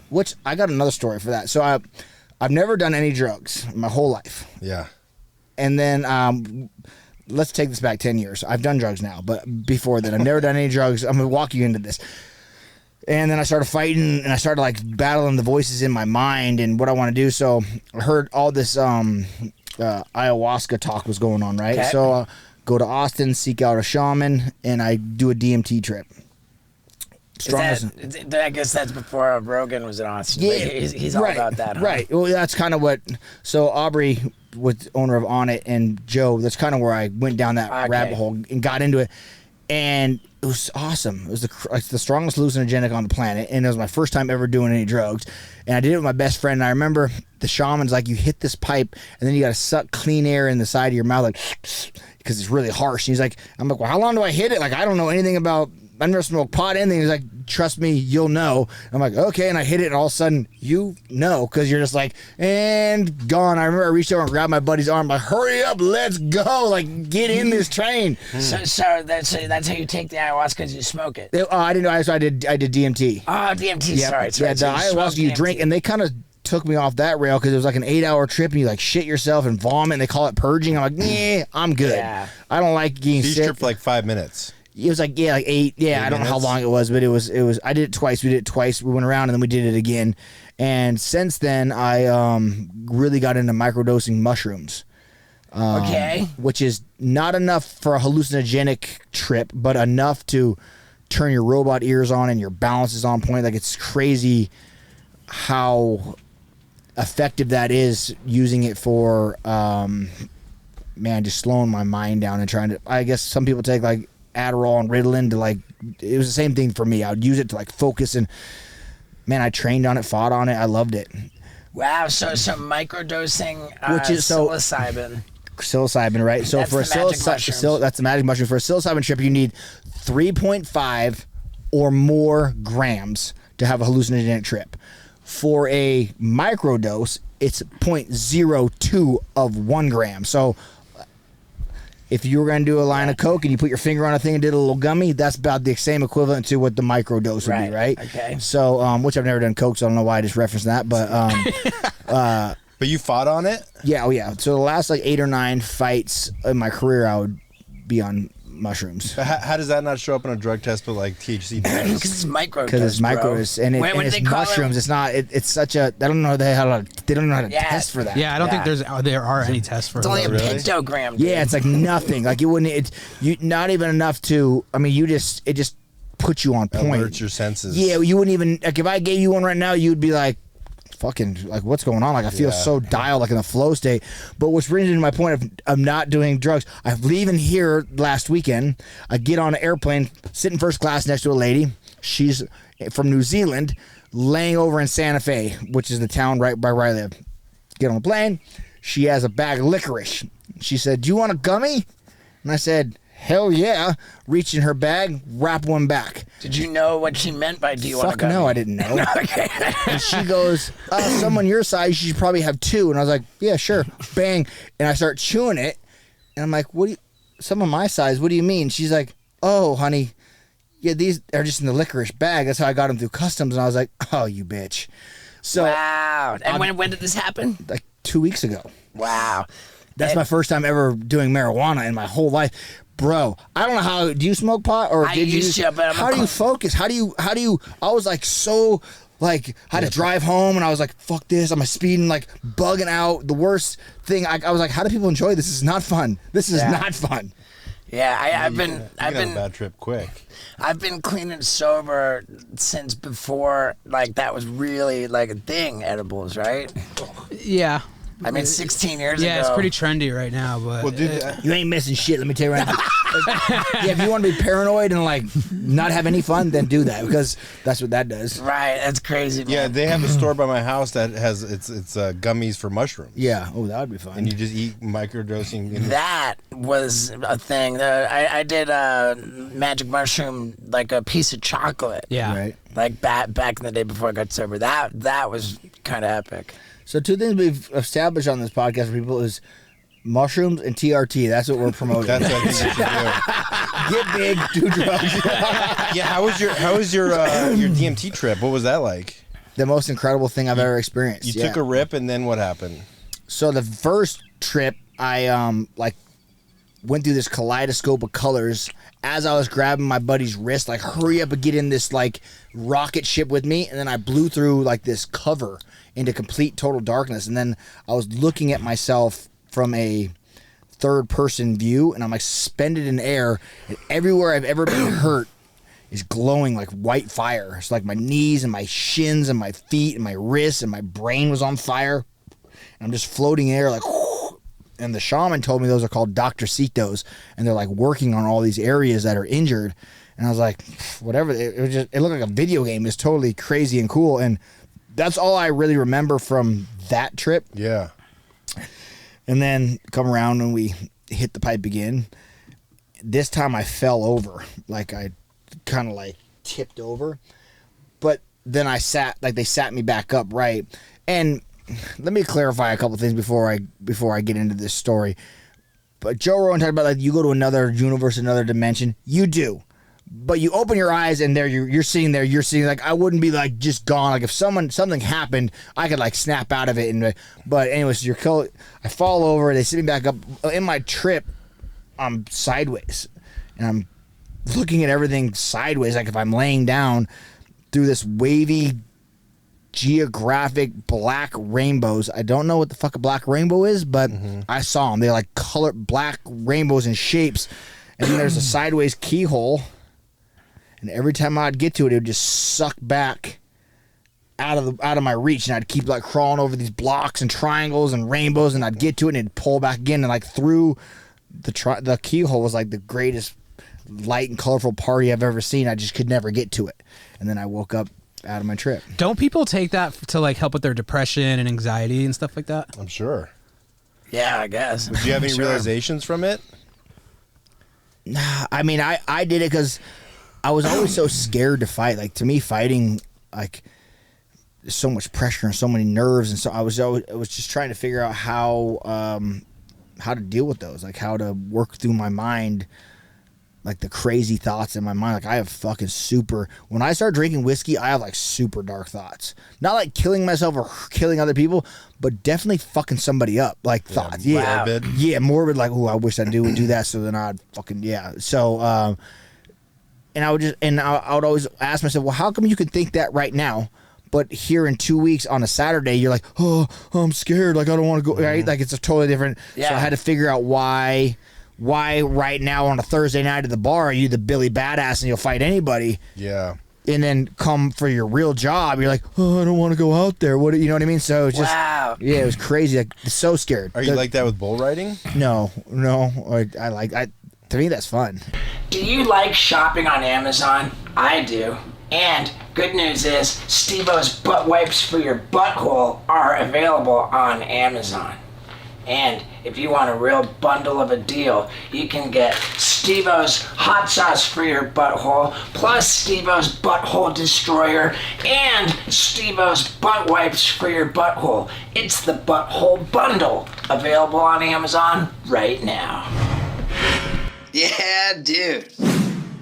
which I got another story for that. So I've never done any drugs my whole life. Yeah. And then let's take this back 10 years. I've done drugs now, but before that, I've never done any drugs. I'm going to walk you into this. And then I started fighting, and I started like battling the voices in my mind and what I want to do. So I heard all this ayahuasca talk was going on, right? Okay. So go to Austin, seek out a shaman, and I do a DMT trip. I guess that's before Rogan was in Austin. Yeah, he's all about that. Huh? Right. Well, that's kind of what. So Aubrey was owner of On It, and Joe. That's kind of where I went down that rabbit hole and got into it, and it was awesome. It was the strongest hallucinogenic on the planet, and it was my first time ever doing any drugs. And I did it with my best friend. And I remember the shaman's like, you hit this pipe, and then you got to suck clean air in the side of your mouth, like, because it's really harsh. And he's like, I'm like, well, how long do I hit it? Like, I don't know anything about. I never smoked pot, anything. He's like, trust me, you'll know. I'm like, okay. And I hit it, and all of a sudden, you know, because you're just like, and gone. I remember I reached over and grabbed my buddy's arm, like, hurry up, let's go. Like, get in this train. So that's how you take the ayahuasca, because you smoke it. I didn't know. So I did DMT. Oh, DMT, yep. sorry. Yeah, the ayahuasca you drink, and they kind of took me off that rail because it was like an 8-hour trip, and you like shit yourself and vomit, and they call it purging. I'm like, nah, I'm good. Yeah. I don't like getting sick. You stripped for like 5 minutes. It was like 8. Yeah, I don't know how long it was, but it was. I did it twice. We did it twice. We went around and then we did it again. And since then, I really got into microdosing mushrooms. Okay. Which is not enough for a hallucinogenic trip, but enough to turn your robot ears on and your balance is on point. Like, it's crazy how effective that is using it for, just slowing my mind down and trying to. I guess some people take like Adderall and Ritalin to like, it was the same thing for me. I would use it to like focus, and man, I trained on it, fought on it. I loved it. Wow. So microdosing, which is psilocybin, right? So that's for a psilocybin, that's the magic mushroom. For a psilocybin trip, you need 3.5 or more grams to have a hallucinogenic trip. For a microdose, it's 0.02 of 1 gram. So if you were going to do a line of Coke and you put your finger on a thing and did a little gummy, that's about the same equivalent to what the microdose would be, right? Okay. So, which I've never done Coke, so I don't know why I just referenced that, but... but you fought on it? Yeah, So the last like 8 or 9 fights in my career, I would be on mushrooms. But how does that not show up on a drug test with like THC? Because it's microdose. Because it's microdose, and it's mushrooms. It's not. It's such a. They don't know how to test for that. Yeah, I don't think there are any tests for. It's only a pictogram. Yeah, it's like nothing. Like it wouldn't. You not even enough to. I mean, it just puts you on point. Alerts your senses. Yeah, you wouldn't even like if I gave you one right now, you'd be like, fucking like what's going on? Like I feel so dialed, like in the flow state. But which brings me to my point of not doing drugs. I'm leaving here last weekend. I get on an airplane, sit in first class next to a lady. She's from New Zealand, laying over in Santa Fe, which is the town right by where I live. Get on the plane. She has a bag of licorice. She said, "Do you want a gummy?" And I said, "Hell yeah." Reach in her bag, wrap one back. Did you know what she meant by "do you want to go"? Fuck no, I didn't know. Okay. And she goes, someone your size, you should probably have 2. And I was like, yeah, sure. Bang. And I start chewing it. And I'm like, someone my size, what do you mean? She's like, oh, honey, yeah, these are just in the licorice bag. That's how I got them through customs. And I was like, oh, you bitch. So, wow. And when did this happen? Like 2 weeks ago. Wow. That's my first time ever doing marijuana in my whole life. Bro, I don't know how. Do you smoke pot or did you? How do you focus? How do you? I was like so like I had to drive home and I was like, fuck this. I'm speeding, like bugging out. The worst thing. I was like, how do people enjoy this? This is not fun. This is not fun. Yeah, I've been a bad trip quick. I've been clean and sober since before like that was really like a thing. Edibles, right? Yeah. I mean, 16 years ago. Yeah, it's pretty trendy right now, but... Well, dude, you ain't missing shit, let me tell you right now. Yeah, if you want to be paranoid and, like, not have any fun, then do that, because that's what that does. Right, that's crazy, man. Yeah, they have a store by my house that has, it's gummies for mushrooms. Yeah, oh, that would be fun. And you just eat microdosing. That was a thing. I did a magic mushroom, like a piece of chocolate. Yeah. Right. Like back in the day before I got sober. That was kind of epic. So 2 things we've established on this podcast for people is mushrooms and TRT. That's what we're promoting. That's what I think you should do. Get big, do drugs. Yeah, how was your DMT trip? What was that like? the most incredible thing I've ever experienced. You took a rip, and then what happened? So the first trip, I went through this kaleidoscope of colors as I was grabbing my buddy's wrist, like, hurry up and get in this like rocket ship with me, and then I blew through like this cover into complete total darkness, and then I was looking at myself from a third person view, and I'm like suspended in air, and everywhere I've ever been hurt is glowing like white fire. It's like my knees and my shins and my feet and my wrists, and my brain was on fire. And I'm just floating in air like, and the shaman told me those are called Doctorcitos, and they're like working on all these areas that are injured. And I was like, whatever. It looked like a video game. It's totally crazy and cool. And that's all I really remember from that trip. Yeah. And then come around and we hit the pipe again. This time I fell over. Like I kind of like tipped over. But then I sat, like they sat me back up right. And let me clarify a couple things before I get into this story. But Joe Rogan talked about like you go to another universe, another dimension. You do. But you open your eyes and there you're sitting there. You're sitting like I wouldn't be like just gone. Like if something happened, I could like snap out of it. But anyways, I fall over. They sit me back up. In my trip, I'm sideways, and I'm looking at everything sideways. Like if I'm laying down through this wavy, geographic black rainbows. I don't know what the fuck a black rainbow is, but I saw them. They're like colored black rainbows and shapes. And then there's a sideways keyhole. And every time I'd get to it, it would just suck back out of my reach, and I'd keep like crawling over these blocks and triangles and rainbows, and I'd get to it and it'd pull back again, and like through the keyhole was like the greatest light and colorful party I've ever seen. I just could never get to it, and then I woke up out of my trip. Don't people take that to like help with their depression and anxiety and stuff like that? I'm sure. Yeah, I guess. Did you have any realizations from it? Nah, I mean, I did it because I was always so scared to fight. Like to me, fighting, like there's so much pressure and so many nerves, and so I was just trying to figure out how to deal with those, like how to work through my mind, like the crazy thoughts in my mind. Like I have fucking when I start drinking whiskey, I have like super dark thoughts. Not like killing myself or killing other people, but definitely fucking somebody up. Like thoughts. Yeah. Morbid. Yeah, morbid. Like, oh, I wish I would do that. So then I'd fucking, yeah. So, and I would always ask myself, well, how come you can think that right now? But here in 2 weeks on a Saturday, you're like, oh, I'm scared. Like, I don't want to go. Right? Like, it's a totally different. Yeah. So I had to figure out why right now on a Thursday night at the bar are you the Billy Badass and you'll fight anybody? Yeah. And then come for your real job, you're like, oh, I don't want to go out there. What, you know what I mean? So it's just, Wow. yeah, it was crazy. Like, so scared. Are you like that with bull riding? No. To me, that's fun. Do you like shopping on Amazon? I do. And good news is Steve-O's butt wipes for your butthole are available on Amazon. And if you want a real bundle of a deal, you can get Steve-O's hot sauce for your butthole, plus Steve-O's butthole destroyer, and Steve-O's butt wipes for your butthole. It's the butthole bundle, available on Amazon right now. Yeah, dude.